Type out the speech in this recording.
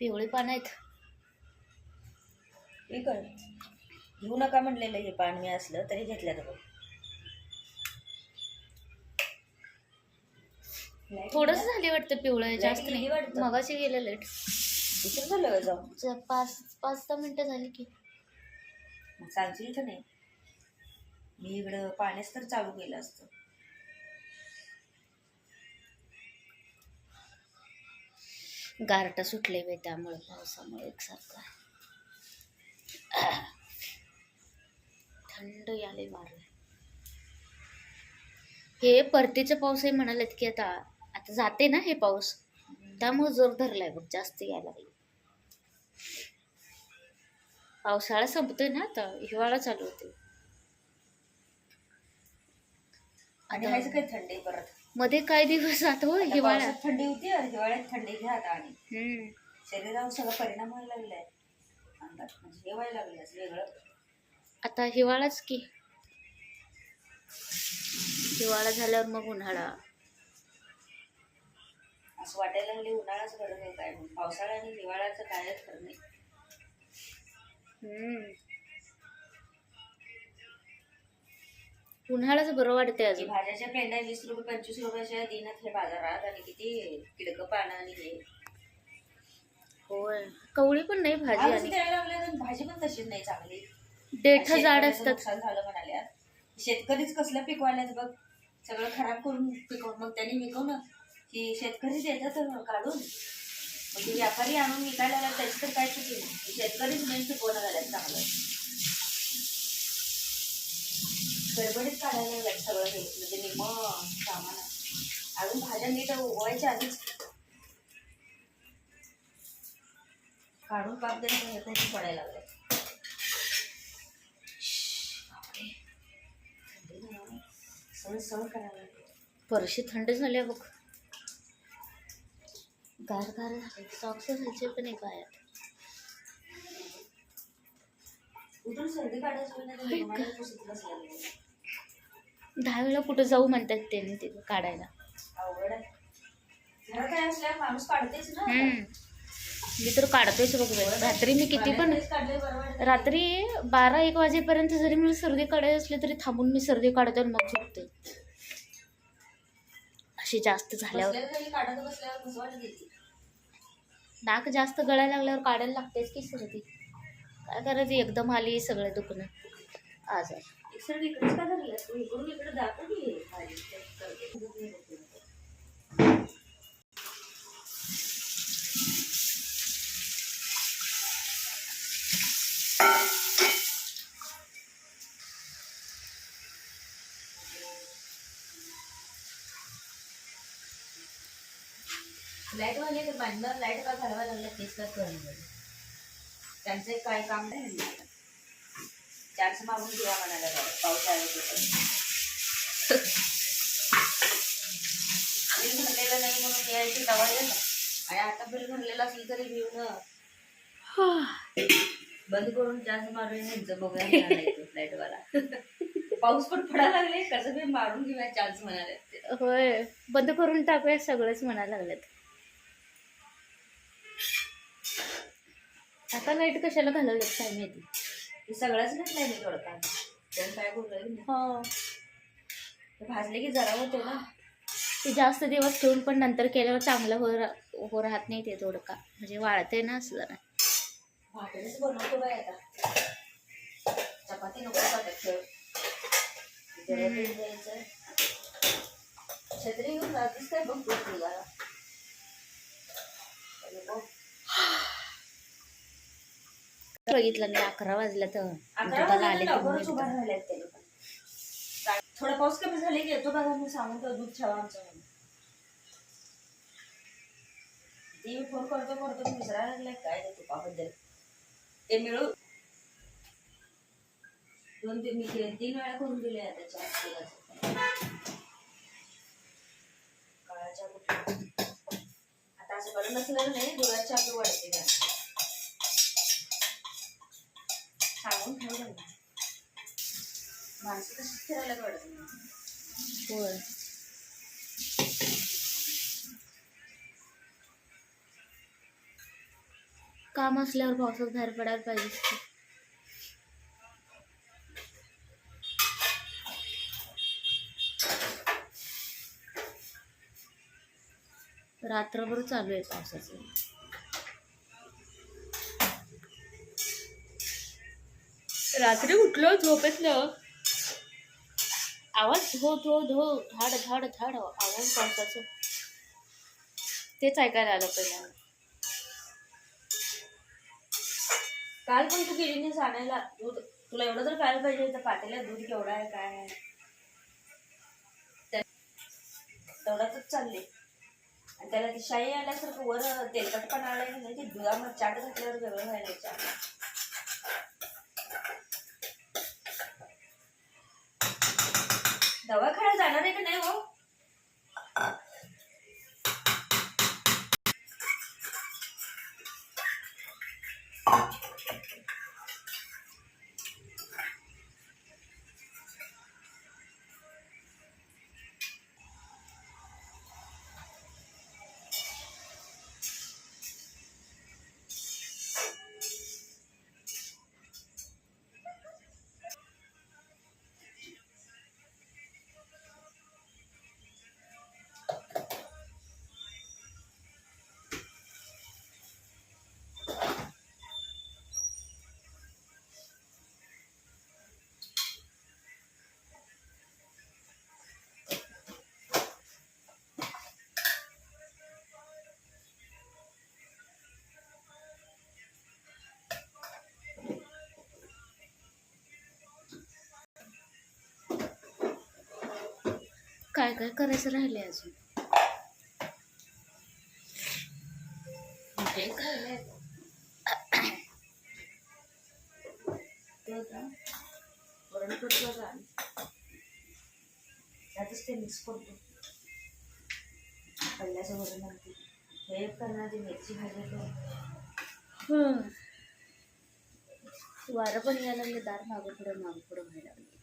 पिवळी पानं आहेत. घेऊ नका म्हणलेलं हे पान मी असलं तरी घेतलं बघ. थोडंच झाले वाटतं पिवळं, जास्त गेली नाही. वाटतं. मगाशी गेलं लेट. उशीर झालं जाऊन. 5-10 मिनिटं झाली की. मग सांगशील का नाही, मी इकडं पाण्यास तर चालू केलं असतं. गारटा सुटले बाई त्यामुळे, पावसामुळे एकसारखं थंड याले मारले. हे परतीचा पाऊस आहे म्हणालेत की आता आता जाते ना हे पाऊस, त्यामुळे जोर धरलाय बघ, जास्त यायला लागले. पावसाळा संपतोय ना आता, हिवाळा चालू होते. आणि व्हायचं काही थंडी परत मध्ये काही दिवस आता हो हिवाळा. पावसात थंडी होती आणि हिवाळ्यात थंडी घ्या आता. आणि शरीरावर सगळा परिणाम व्हायला लागलाय अंगात, म्हणजे हे व्हायला लागले असं वेगळं. आता हिवाळाच की, हिवाळा झाल्यावर मग उन्हाळा. असं वाटायला लागले उन्हाळाच बरं नाही काय, पावसाळा आणि हिवाळ्याचं कायच खरं नाही. उन्हाळ्याच बरं वाटते अजून. भाज्याच्या पेंड्या 20 रुपये 25 रुपयाच्या दिनात हे बाजारात, आणि किती किडकं पानं आणि हे. होय, कवळी पण नाही भाजी. आणि द्यायला लागल्या भाजी पण तशीच नाही चांगली, देठ जाड असतात. नुकसान झालं म्हणाल्या. शेतकरीच कसलं पिकवायलाच बघ, सगळं खराब करून पिकवून मग त्यांनी विकवणं की शेतकरी देतात काढून, मग ते व्यापारी आणून विकायला लागला. त्याची तर काय चुकी नाही, शेतकरीच मेन पिकवणं झाल्यात चांगलं. गडबडीत काढायला लागल्यात सगळं हे, म्हणजे निम्म सामान. अजून भाज्या नीट उगवायच्या आधीच काढून पाक देणं पडायला लागलं. सण करायला लागले. परशी थंड झाले बघ, गार गार झाले. सॉक्स घालायचे पण नाही पायात. कुठून सर्दी काढायची 10 वेळा कुठं जाऊ म्हणतात त्यांनी ते काढायला. अवघड आहे. घरात काय असल्यावर माणूस काढतेच ना. मी तर काढतोयच बघ. रात्री मी किती पण, रात्री 12-1 वाजेपर्यंत जरी मला सर्दी काढायची असली तरी थांबून मी सर्दी काढते आणि मग झोपते. अशी जास्त झाल्यावर नाक जास्त गळायला लागल्यावर काढायला लागतेच की सर्दी. काय करायचं, एकदम आली सगळं दुखणं आजार. इकडेच का झालं इकडून इकडे जातो की लाईट वाले बांधणार, लाईट का घालवायला लागल्या तेच काय कळलं. त्यांचं काय काम नाही. चान्स मागून घ्या म्हणाला पाऊस आहे बिल भरलेलं नाही म्हणून यायची दवाई ना. आणि आता बिल भरलेलं असेल तरी घेऊन बंद करून चान्स मारून ह्यांचं बघूया लाईटवाला. पाऊस पण पडायला लागले, कसं बी मारून घेऊया चान्स म्हणाले. होय, बंद करून टाकूया सगळंच म्हणायला लागलेत. आता लाईट कशाला घालवलं काय माहिती. हे सगळंच घातलंय मी थोडं त्याला काय बोललं. हो, भाजले की जरा होते ना ते. जास्त दिवस ठेवून पण नंतर केल्यावर चांगलं हो राहत नाही ते थोडं का, म्हणजे वाळते ना असं जरा. भाकरीच बनवतो बाय आता, चपाती नको पाठत ठेव. द्यायचं छत्री घेऊन जातीस काय बघ तुला. बघितलं नाही, 11 वाजला तर आले. थोडा पाऊस कमी झाले की येतो बघा. मी सांगून तर दूध ठेवा आमचं म्हणून. ती फोन करतो विसरायला लागलाय काय ते तुपाबद्दल. ते मिळू 2-3 वेळा करून दिले त्याच्या काळाच्या आता असं बरं नसलं नाही. दुधाच्या आपलं वाढते का सांगून ठेवलं ना. माणसं तशीच फिरायला वाढत नाही. होय, काम असल्यावर पावसात बाहेर पडायला पाहिजेच की. रात्रभर चालू आहे पावसाचं. रात्री उठलो झोपेतलं, आवाज धो धो धो धाड धाड धाड आवाज पावसाचं, तेच ऐकायला आलं पहिला. काल पण तू गेली नाहीस आणायला दूध. तुला एवढं तर कळायला पाहिजे तर पातेल्यात दूध केवढं आहे काय आहे. तेवढ्यातच चालले आणि त्याला ती शाई आल्यासारखं वर तेलकट पण आलाय नाही, ते दुधामध्ये चाट घातल्यावर वेगळं व्हायला चहा. दवाखान्यात जाणार आहे का नाही हो? काय काय करायचं राहिले अजून. हे काय वरणपट त्यातच ते मिक्स करतो पहिल्याचं वरण आणते. हे करणार ती मिरची भाजी वारं पण यायला लागले, दार मागं पुढं व्हायला लागले.